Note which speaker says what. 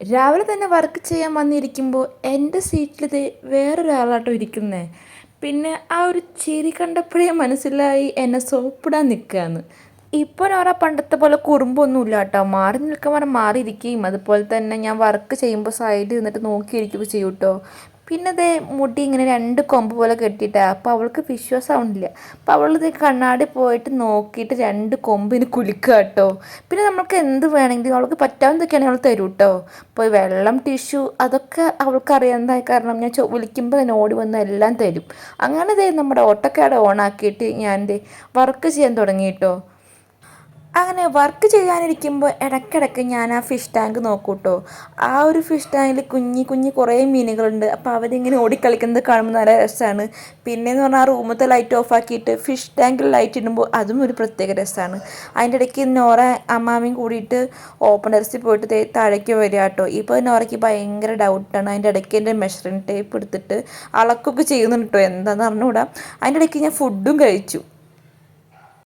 Speaker 1: രാവിലെ തന്നെ വർക്ക് ചെയ്യാൻ വന്നിരിക്കുമ്പോൾ എൻ്റെ സീറ്റിൽ വേറൊരാളാട്ടോ ഇരിക്കുന്നത്. പിന്നെ ആ ഒരു ചിരി കണ്ടപ്പോഴേ മനസ്സിലായി എന്നെ സോപ്പിടാൻ നിൽക്കുകയെന്ന്. ഇപ്പോൾ നോറ പണ്ടത്തെ പോലെ കുറുമ്പൊന്നുമില്ല കേട്ടോ. മാറി നിൽക്കാൻ പറഞ്ഞാൽ മാറിയിരിക്കുകയും അതുപോലെ തന്നെ ഞാൻ വർക്ക് ചെയ്യുമ്പോൾ സൈഡിൽ നിന്നിട്ട് നോക്കിയിരിക്കുകയൊക്കെ ചെയ്യും കേട്ടോ. പിന്നെ ദേ മുടി ഇങ്ങനെ രണ്ട് കൊമ്പ് പോലെ കെട്ടിയിട്ടാണ്. അപ്പോൾ അവൾക്ക് വിശ്വാസമാവണില്ല. അപ്പോൾ അവളിത് കണ്ണാടി പോയിട്ട് നോക്കിയിട്ട് രണ്ട് കൊമ്പിന് കുലുക്കുക കേട്ടോ. പിന്നെ നമ്മൾക്ക് എന്ത് വേണമെങ്കിലും അവൾക്ക് പറ്റാവുന്നതൊക്കെയാണെങ്കിൽ അവൾ തരും കേട്ടോ. ഇപ്പോൾ വെള്ളം, ടിഷ്യൂ അതൊക്കെ അവൾക്ക് അറിയാവുന്നതായ കാരണം ഞാൻ വിളിക്കുമ്പോൾ തന്നെ ഓടി വന്ന് എല്ലാം തരും. അങ്ങനെ ദേ നമ്മുടെ ഓട്ടോക്കാട് ഓണാക്കിയിട്ട് ഞാൻ ദേ വർക്ക് ചെയ്യാൻ തുടങ്ങി കേട്ടോ. അങ്ങനെ വർക്ക് ചെയ്യാനിരിക്കുമ്പോൾ ഇടയ്ക്കിടയ്ക്ക് ഞാൻ ആ ഫിഷ് ടാങ്ക് നോക്കൂ കേട്ടോ. ആ ഒരു ഫിഷ് ടാങ്കിൽ കുഞ്ഞി കുഞ്ഞി കുറേ മീനുകളുണ്ട്. അപ്പോൾ അവരിങ്ങനെ ഓടിക്കളിക്കുന്നത് കാണുമ്പോൾ നല്ല രസമാണ്. പിന്നെയെന്ന് പറഞ്ഞാൽ ആ റൂമത്തെ ലൈറ്റ് ഓഫ് ആക്കിയിട്ട് ഫിഷ് ടാങ്കിൽ ലൈറ്റ് ഇടുമ്പോൾ അതും ഒരു പ്രത്യേക രസമാണ്. അതിൻ്റെ ഇടയ്ക്ക് നോറ അമ്മാമയും കൂടിയിട്ട് ഓപ്പൺ ടെറസിൽ പോയിട്ട് താഴേക്ക് വരിക കേട്ടോ. ഇപ്പോൾ നോറയ്ക്ക് ഭയങ്കര ഡൗട്ടാണ്. അതിൻ്റെ ഇടയ്ക്ക് എൻ്റെ മെഷറിംഗ് ടേപ്പ് എടുത്തിട്ട് അളക്കൊക്കെ ചെയ്യുന്നുണ്ട് കേട്ടോ. എന്താണെന്ന് അറിഞ്ഞുകൂടാ. അതിൻ്റെ ഇടയ്ക്ക് ഞാൻ ഫുഡും കഴിച്ചു.